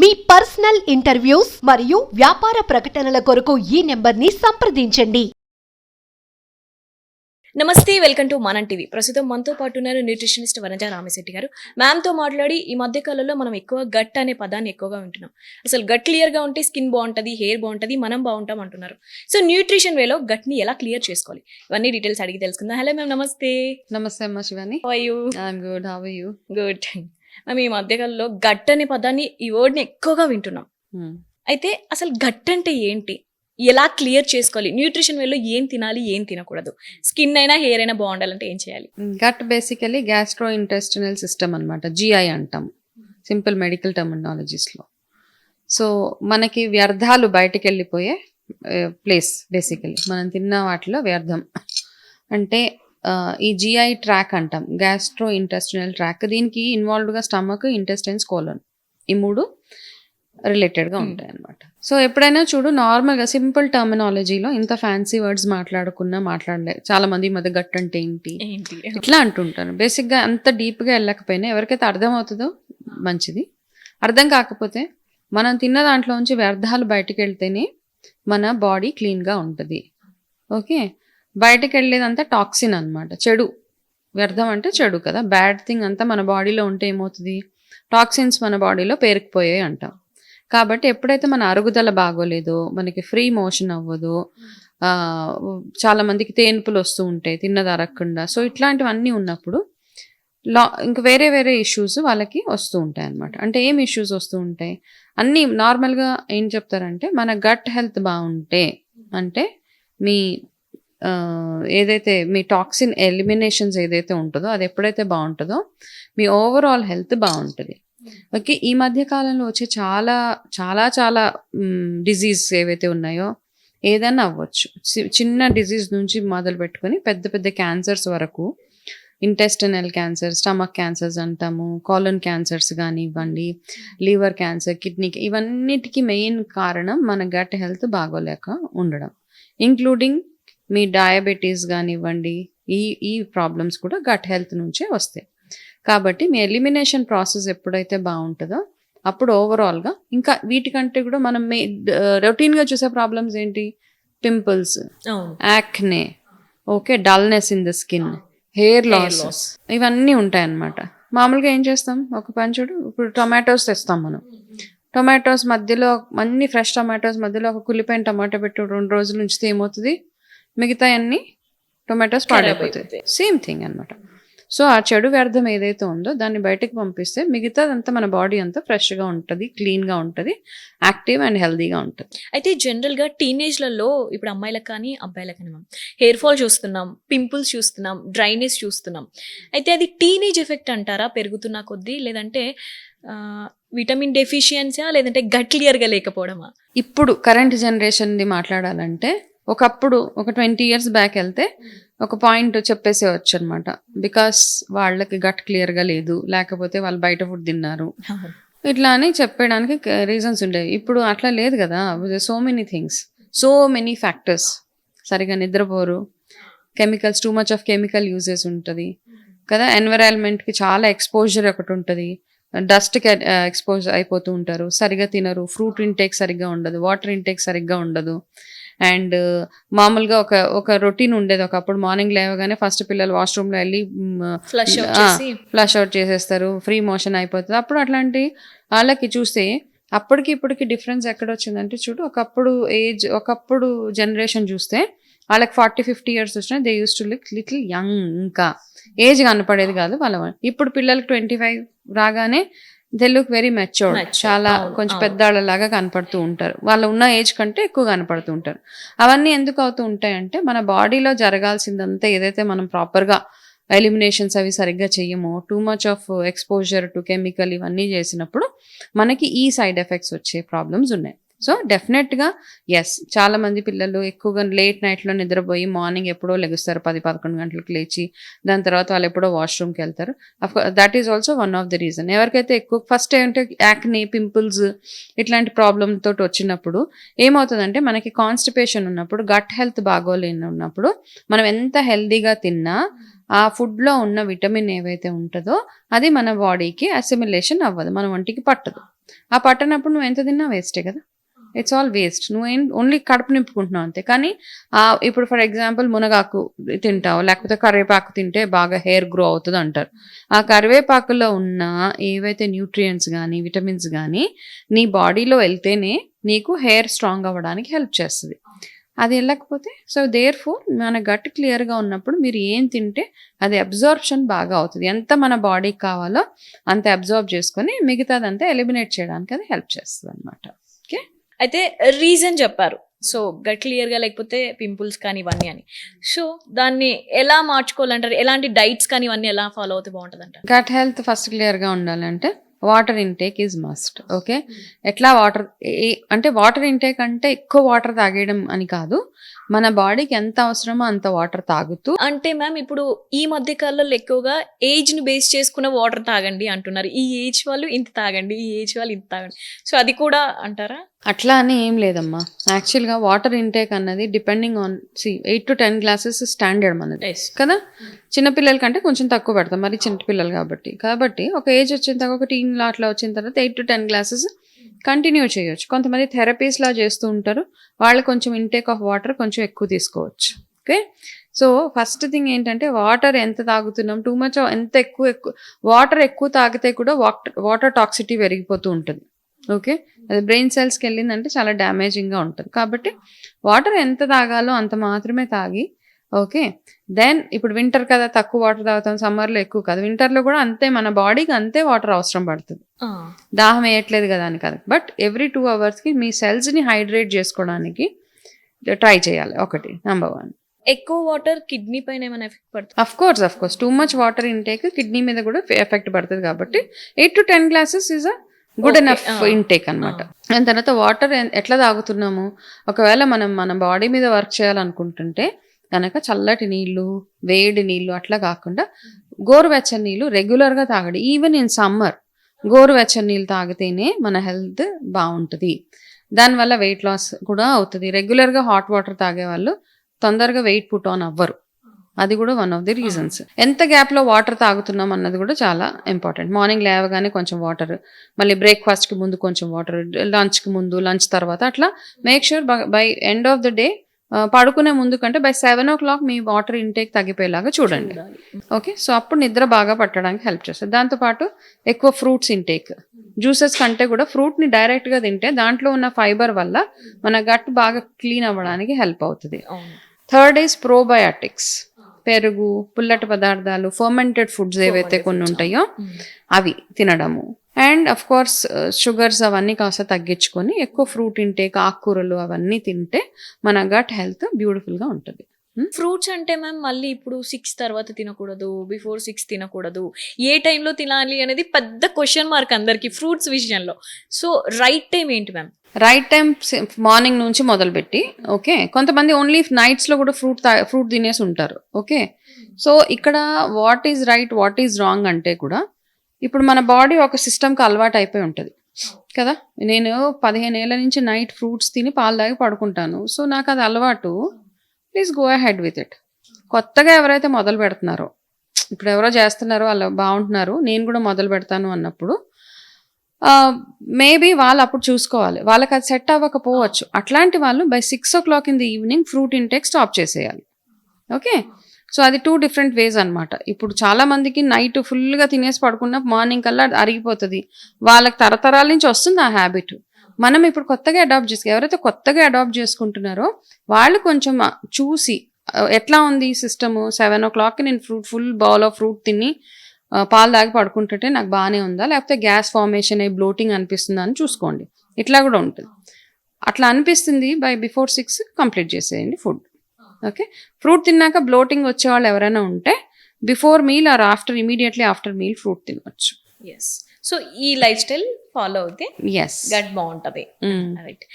మీ personal interviews మరియు వ్యాపార ప్రకటనల కొరకు ఈ నెంబర్ని సంప్రదించండి. నమస్తే, వెల్కమ్ టు మనం టీవీ. ప్రస్తుతం మనతో పాటు ఉన్నారు న్యూట్రిషనిస్ట్ వనజ రామశెట్టి గారు. మ్యామ్తో మాట్లాడి ఈ మధ్య కాలంలో మనం ఎక్కువ గట్ అనే పదాన్ని ఎక్కువగా వింటున్నాం. అసలు గట్ క్లియర్గా ఉంటే స్కిన్ బాగుంటుంది, హెయిర్ బాగుంటుంది, మనం బాగుంటాం అంటున్నారు. సో న్యూట్రిషన్ వేలో గట్ని ఎలా క్లియర్ చేసుకోవాలి, ఇవన్నీ డీటెయిల్స్ అడిగి తెలుసుకుందాం. హలో మ్యామ్, నమస్తే. నమస్తే అమ్మ Shivani. How are you? I'm good. How are you? Good. Ma'am, ఈ మధ్య కాలంలో గట్ అనే పదాన్ని, ఈ వర్డ్ని ఎక్కువగా వింటున్నాం. అయితే అసలు గట్ అంటే ఏంటి, ఎలా క్లియర్ చేసుకోవాలి, న్యూట్రిషన్ వేలో ఏం తినాలి, ఏం తినకూడదు, స్కిన్ అయినా హెయిర్ అయినా బాగుండాలంటే ఏం చేయాలి? Gut basically gastro intestinal system అనమాట, జిఐ అంటాం సింపుల్ మెడికల్ టర్మినాలజీస్లో. సో మనకి వ్యర్థాలు బయటికి వెళ్ళిపోయే ప్లేస్. బేసికలీ మనం తిన్న వాటిలో వ్యర్థం అంటే ఈ జిఐ ట్రాక్ అంటాం, గ్యాస్ట్రో ఇంటెస్టినల్ ట్రాక్. దీనికి ఇన్వాల్వ్డ్గా స్టమక్, ఇంటెస్టైన్స్, కోలన్, ఈ మూడు రిలేటెడ్గా ఉంటాయి అన్నమాట. సో ఎప్పుడైనా చూడు, నార్మల్గా సింపుల్ టర్మినాలజీలో ఇంత ఫ్యాన్సీ వర్డ్స్ మాట్లాడలే చాలా మంది. ఈ మధ్య గట్ అంటే ఏంటి ఇట్లా అంటుంటారు. బేసిక్గా అంత డీప్గా వెళ్ళకపోయినా ఎవరికైతే అర్థమవుతుందో మంచిది. అర్థం కాకపోతే మనం తిన్న దాంట్లో నుంచి వ్యర్థాలు బయటకు వెళ్తేనే మన బాడీ క్లీన్గా ఉంటుంది. ఓకే, బయటకు వెళ్ళేదంతా టాక్సిన్ అనమాట, చెడు. వ్యర్థం అంటే చెడు కదా, బ్యాడ్ థింగ్ అంతా మన బాడీలో ఉంటే ఏమవుతుంది, టాక్సిన్స్ మన బాడీలో పేరుకుపోయాయి అంటాం. కాబట్టి ఎప్పుడైతే మన అరుగుదల బాగోలేదో, మనకి ఫ్రీ మోషన్ అవ్వదు, చాలామందికి తేన్పులు వస్తూ ఉంటాయి తిన్నది అరగకుండా. సో ఇట్లాంటివన్నీ ఉన్నప్పుడు ఇంకా వేరే వేరే ఇష్యూస్ వాళ్ళకి వస్తూ ఉంటాయి అన్నమాట. అంటే ఏం ఇష్యూస్ వస్తూ ఉంటాయి, అన్నీ నార్మల్గా ఏం చెప్తారంటే, మన గట్ హెల్త్ బాగుంటే, అంటే మీ ఏదైతే మీ టాక్సిన్ ఎలిమినేషన్స్ ఏదైతే ఉంటుందో అది ఎప్పుడైతే బాగుంటుందో మీ ఓవరాల్ హెల్త్ బాగుంటుంది. ఓకే, ఈ మధ్య కాలంలో వచ్చే చాలా చాలా చాలా డిజీజ్ ఏవైతే ఉన్నాయో, ఏదైనా అవ్వచ్చు, చిన్న డిజీజ్ నుంచి మొదలు పెట్టుకొని పెద్ద పెద్ద క్యాన్సర్స్ వరకు, ఇంటెస్టినల్ క్యాన్సర్, స్టమక్ క్యాన్సర్స్ అంటాము, కాలన్ క్యాన్సర్స్ కానివ్వండి, లివర్ క్యాన్సర్, కిడ్నీ, ఇవన్నిటికీ మెయిన్ కారణం మన గట్ హెల్త్ బాగోలేక ఉండడం. ఇంక్లూడింగ్ మీ డయాబెటీస్ కానివ్వండి, ఈ ప్రాబ్లమ్స్ కూడా గట్ హెల్త్ నుంచే వస్తాయి. కాబట్టి మీ ఎలిమినేషన్ ప్రాసెస్ ఎప్పుడైతే బాగుంటుందో అప్పుడు ఓవరాల్గా, ఇంకా వీటికంటే కూడా మనం రొటీన్గా చూసే ప్రాబ్లమ్స్ ఏంటి, pimples, acne, okay, dullness in the skin, hair loss, ఇవన్నీ ఉంటాయన్నమాట. మామూలుగా ఏం చేస్తాం, ఒక పని చూడు, ఇప్పుడు టొమాటోస్ తెస్తాం మనం. టొమాటోస్ మధ్యలో అన్ని ఫ్రెష్ టొమాటోస్ మధ్యలో ఒక కులిపోయిన టొమాటో పెట్టి 2 రోజుల నుంచి ఏమవుతుంది, మిగతా అన్ని టొమాటోస్ పాడైపోతాయి. సేమ్ థింగ్ అనమాట. సో ఆ చెడు వ్యర్థం ఏదైతే ఉందో దాన్ని బయటకు పంపిస్తే మిగతాదంతా మన బాడీ అంతా ఫ్రెష్గా ఉంటుంది, క్లీన్గా ఉంటుంది, యాక్టివ్ అండ్ హెల్దీగా ఉంటుంది. అయితే జనరల్గా టీనేజ్లలో ఇప్పుడు అమ్మాయిలకు కానీ అబ్బాయిలకు కానీ హెయిర్ ఫాల్ చూస్తున్నాం, పింపుల్స్ చూస్తున్నాం, డ్రైనెస్ చూస్తున్నాం. అయితే అది టీనేజ్ ఎఫెక్ట్ అంటారా పెరుగుతున్న కొద్దీ, లేదంటే విటమిన్ డెఫిషియన్సా, లేదంటే గట్ క్లియర్గా లేకపోవడమా? ఇప్పుడు కరెంట్ జనరేషన్ది మాట్లాడాలంటే, ఒకప్పుడు ఒక 20 years బ్యాక్ వెళ్తే ఒక పాయింట్ చెప్పేసేవచ్చు అనమాట. బికాస్ వాళ్ళకి గట్ క్లియర్గా లేదు, లేకపోతే వాళ్ళు బయట ఫుడ్ తిన్నారు, ఇట్లా అని చెప్పడానికి రీజన్స్ ఉండేవి. ఇప్పుడు అట్లా లేదు కదా. So many things, so many factors. సరిగా నిద్రపోరు, chemicals, too much of chemical uses ఉంటుంది కదా, ఎన్విరాన్మెంట్కి చాలా ఎక్స్పోజర్ ఒకటి ఉంటుంది, డస్ట్కి ఎక్స్పోజ్ అయిపోతూ ఉంటారు, సరిగా తినరు, ఫ్రూట్ ఇంటేక్ సరిగ్గా ఉండదు, వాటర్ ఇంటేక్ సరిగ్గా ఉండదు. అండ్ మామూలుగా ఒక రొటీన్ ఉండేది ఒకప్పుడు. మార్నింగ్ లేవగానే ఫస్ట్ పిల్లలు వాష్రూమ్లో వెళ్ళి ఫ్లష్ అవుట్ చేసేస్తారు, ఫ్రీ మోషన్ అయిపోతుంది. అప్పుడు అట్లాంటి వాళ్ళకి చూస్తే అప్పటికి ఇప్పటికి డిఫరెన్స్ ఎక్కడ వచ్చిందంటే చూడు, ఒకప్పుడు జనరేషన్ చూస్తే వాళ్ళకి 40-50 years వచ్చినా they use to look little young, ఇంకా ఏజ్ కనపడేది కాదు వాళ్ళ. ఇప్పుడు పిల్లలకి 25 రాగానే దే లుక్ వెరీ మెచ్యూర్డ్, చాలా కొంచెం పెద్దవాళ్ళలాగా కనపడుతూ ఉంటారు, వాళ్ళు ఉన్న ఏజ్ కంటే ఎక్కువ కనపడుతూ ఉంటారు. అవన్నీ ఎందుకు అవుతూ ఉంటాయంటే, మన బాడీలో జరగాల్సిందంతా ఏదైతే మనం ప్రాపర్గా ఎలిమినేషన్స్ అవి సరిగ్గా చెయ్యమో, too much of exposure to chemical ఇవన్నీ చేసినప్పుడు మనకి ఈ సైడ్ ఎఫెక్ట్స్ వచ్చే ప్రాబ్లమ్స్ ఉన్నాయి. సో డెఫినెట్గా ఎస్, చాలామంది పిల్లలు ఎక్కువగా లేట్ నైట్లో నిద్రపోయి మార్నింగ్ ఎప్పుడో లెగుస్తారు, 10-11 గంటలకు లేచి, దాని తర్వాత వాళ్ళు ఎప్పుడో వాష్రూమ్కి వెళ్తారు. That is also one of the reason. ఎవరికైతే ఎక్కువ ఫస్ట్ ఏంటంటే యాక్నే, పింపుల్స్ ఇట్లాంటి ప్రాబ్లమ్ తోటి వచ్చినప్పుడు ఏమవుతుందంటే, మనకి కాన్స్టిపేషన్ ఉన్నప్పుడు, గట్ హెల్త్ బాగోలేని ఉన్నప్పుడు మనం ఎంత హెల్దీగా తిన్నా ఆ ఫుడ్లో ఉన్న విటమిన్ ఏవైతే ఉంటుందో అది మన బాడీకి అసిమిలేషన్ అవ్వదు, మన ఒంటికి పట్టదు. ఆ పట్టనప్పుడు నువ్వు ఎంత తిన్నా వేస్టే కదా, ఇట్స్ ఆల్ వేస్ట్. నువ్వు ఓన్లీ కడుపు నింపుకుంటున్నావు అంతే. కానీ ఇప్పుడు ఫర్ ఎగ్జాంపుల్ మునగాకు తింటావు, లేకపోతే కరివేపాకు తింటే బాగా హెయిర్ గ్రో అవుతుంది అంటారు. ఆ కరివేపాకులో ఉన్న ఏవైతే న్యూట్రియంట్స్ కానీ విటమిన్స్ కానీ నీ బాడీలో వెళ్తేనే నీకు హెయిర్ స్ట్రాంగ్ అవ్వడానికి హెల్ప్ చేస్తుంది. అది వెళ్ళకపోతే సో దేర్ ఫోర్ మన గట్ క్లియర్గా ఉన్నప్పుడు మీరు ఏం తింటే అది అబ్జార్ప్షన్ బాగా అవుతుంది. ఎంత మన బాడీకి కావాలో అంత అబ్జార్బ్ చేసుకొని మిగతాదంతా ఎలిమినేట్ చేయడానికి అది హెల్ప్ చేస్తుంది అనమాట. ఓకే, అయితే రీజన్ చెప్పారు. సో గట్ క్లియర్ గా లేకపోతే పింపుల్స్ కానీ ఇవన్నీ అని. సో దాన్ని ఎలా మార్చుకోవాలంటారు? ఎలాంటి డైట్స్ కానీ ఇవన్నీ ఎలా ఫాలో అవుతే బాగుంటుంది అంటారు? గట్ హెల్త్ ఫస్ట్ క్లియర్గా ఉండాలంటే water intake is must. Okay, ఎట్లా వాటర్ అంటే వాటర్ ఇంటేక్ అంటే ఎక్కువ వాటర్ తాగేయడం అని కాదు, మన బాడీకి ఎంత అవసరమో అంత వాటర్ తాగుతూ. అంటే మ్యామ్ ఇప్పుడు ఈ మధ్య కాలంలో ఎక్కువగా ఏజ్ ని బేస్ చేసుకున్న వాటర్ తాగండి అంటున్నారు. ఈ ఏజ్ వాళ్ళు ఇంత తాగండి, ఈ ఏజ్ వాళ్ళు ఇంత తాగండి. సో అది కూడా అంటారా? అట్లా అని ఏం లేదమ్మా. యాక్చువల్గా వాటర్ ఇంటేక్ అన్నది depending on 8 to 10 glasses standard మనది కదా. చిన్నపిల్లల కంటే కొంచెం తక్కువ పెడతాం, మరి చిన్నపిల్లలు కాబట్టి ఒక ఏజ్ వచ్చిన తర్వాత ఒక టీన్లో అట్లా వచ్చిన తర్వాత 8 to 10 గ్లాసెస్ కంటిన్యూ చేయొచ్చు. కొంతమంది థెరపీస్ లా చేస్తూ ఉంటారు, వాళ్ళు కొంచెం ఇంటేక్ ఆఫ్ వాటర్ కొంచెం ఎక్కువ తీసుకోవచ్చు. ఓకే, సో ఫస్ట్ థింగ్ ఏంటంటే వాటర్ ఎంత తాగుతున్నాం, టూ మచ్ ఎంత ఎక్కువ వాటర్ ఎక్కువ తాగితే కూడా వాటర్ టాక్సిటీ పెరిగిపోతూ ఉంటుంది. ఓకే, అది బ్రెయిన్ సెల్స్కి వెళ్ళిందంటే చాలా డ్యామేజింగ్గా ఉంటుంది. కాబట్టి వాటర్ ఎంత తాగాలో అంత మాత్రమే తాగి. ఓకే, దెన్ ఇప్పుడు వింటర్ కదా తక్కువ వాటర్ తాగుతాం, సమ్మర్లో ఎక్కువ కాదు, వింటర్లో కూడా అంతే మన బాడీకి అంతే వాటర్ అవసరం పడుతుంది. దాహం వేయట్లేదు కదా అని కాదు, బట్ ఎవ్రీ 2 అవర్స్కి మీ సెల్స్ని హైడ్రేట్ చేసుకోవడానికి ట్రై చేయాలి. ఒకటి నెంబర్ 1. ఎక్కువ వాటర్ కిడ్నీ పైన ఏమైనా ఎఫెక్ట్ పడుతుంది? Of course too much water intake kidney మీద కూడా ఎఫెక్ట్ పడుతుంది. కాబట్టి 8 to 10 glasses is a good enough intake అనమాట. దాని తర్వాత వాటర్ ఎట్లా తాగుతున్నాము, ఒకవేళ మనం మన బాడీ మీద వర్క్ చేయాలనుకుంటుంటే కనుక చల్లటి నీళ్ళు, వేడి నీళ్ళు అట్లా కాకుండా గోరువెచ్చని నీళ్ళు రెగ్యులర్గా తాగండి. ఈవెన్ ఇన్ సమ్మర్ గోరువెచ్చని నీళ్ళు తాగితేనే మన హెల్త్ బాగుంటుంది. దానివల్ల వెయిట్ లాస్ కూడా అవుతుంది. రెగ్యులర్గా హాట్ వాటర్ తాగే వాళ్ళు తొందరగా వెయిట్ పుట్ ఆన్ అవ్వరు. అది కూడా వన్ ఆఫ్ ది రీజన్స్. ఎంత గ్యాప్లో వాటర్ తాగుతున్నాం అన్నది కూడా చాలా ఇంపార్టెంట్. మార్నింగ్ లేవగానే కొంచెం వాటర్, మళ్ళీ బ్రేక్ఫాస్ట్కి ముందు కొంచెం వాటర్, లంచ్కి ముందు, లంచ్ తర్వాత, అట్లా make sure by end of the day పడుకునే ముందు కంటే బై 7 o'clock మీ వాటర్ ఇంటేక్ తగ్గిపోయేలాగా చూడండి. ఓకే, సో అప్పుడు నిద్ర బాగా పట్టడానికి హెల్ప్ చేస్తుంది. దాంతోపాటు ఎక్కువ ఫ్రూట్స్ ఇంటేక్, జ్యూసెస్ కంటే కూడా ఫ్రూట్ని డైరెక్ట్గా తింటే దాంట్లో ఉన్న ఫైబర్ వల్ల మన గట్ బాగా క్లీన్ అవ్వడానికి హెల్ప్ అవుతుంది. 3rd is probiotics. పెరుగు, పుల్లటి పదార్థాలు, ఫర్మెంటెడ్ ఫుడ్స్ ఏవైతే కొన్ని ఉంటాయో అవి తినడము. అండ్ అఫ్ కోర్స్ షుగర్స్ అవన్నీ కాస్త తగ్గించుకొని ఎక్కువ ఫ్రూట్ ఇంటేక్, ఆకుకూరలు అవన్నీ తింటే మన గట్ హెల్త్ బ్యూటిఫుల్గా ఉంటుంది. ఫ్రూట్స్ అంటే మ్యామ్ మళ్ళీ ఇప్పుడు 6 తర్వాత తినకూడదు, బిఫోర్ 6 తినకూడదు, ఏ టైంలో తినాలి అనేది పెద్ద క్వశ్చన్ మార్క్ అందరికి ఫ్రూట్స్ విషయంలో. సో రైట్ టైం ఏంటి మ్యామ్? రైట్ టైం మార్నింగ్ నుంచి మొదలుపెట్టి. ఓకే, కొంతమంది ఓన్లీ నైట్స్లో కూడా ఫ్రూట్ తినేసి ఉంటారు. ఓకే, సో ఇక్కడ what is right, what is wrong అంటే కూడా ఇప్పుడు మన బాడీ ఒక సిస్టమ్కి అలవాటు అయిపోయి ఉంటుంది కదా. నేను 15 ఏళ్ళ నుంచి నైట్ ఫ్రూట్స్ తిని పాలు తాగి పడుకుంటాను. సో నాకు అది అలవాటు. Please go ahead with it. కొత్తగా ఎవరైతే మొదలు పెడుతున్నారో, ఇప్పుడు ఎవరో చేస్తున్నారో వాళ్ళు బాగుంటున్నారు, నేను కూడా మొదలు పెడతాను అన్నప్పుడు మేబీ వాళ్ళు అప్పుడు చూసుకోవాలి. వాళ్ళకి అది సెట్ అవ్వకపోవచ్చు. అట్లాంటి వాళ్ళు by 6 o'clock in the evening fruit intake stop చేసేయాలి. ఓకే, సో అది 2 different వేస్ అనమాట. ఇప్పుడు చాలా మందికి నైట్ ఫుల్గా తినేసి పడుకున్న మార్నింగ్ కల్లా అరిగిపోతుంది. వాళ్ళకి తరతరాల నుంచి వస్తుంది ఆ హ్యాబిట్. మనం ఇప్పుడు కొత్తగా ఎవరైతే కొత్తగా అడాప్ట్ చేసుకుంటున్నారో వాళ్ళు కొంచెం చూసి ఎట్లా ఉంది సిస్టము, 7 o'clock నేను ఫుల్ బౌల్ ఆఫ్ ఫ్రూట్ తిని పాలు తాగి పడుకుంటుంటే నాకు బాగానే ఉందా, లేకపోతే గ్యాస్ ఫార్మేషన్ అయ్యి బ్లోటింగ్ అనిపిస్తుందా అని చూసుకోండి. ఇట్లా కూడా ఉంటుంది. అట్లా అనిపిస్తుంది బై బిఫోర్ 6 కంప్లీట్ చేసేయండి ఫుడ్. ఓకే, ఫ్రూట్ తిన్నాక బ్లోటింగ్ వచ్చే వాళ్ళు ఎవరైనా ఉంటే before meal or immediately after meal fruit తినవచ్చు. ఎస్, సో ఈ లైఫ్ స్టైల్ ఫాలో అవుతే ఎస్ గట్ బాగుంటుంది. రైట్.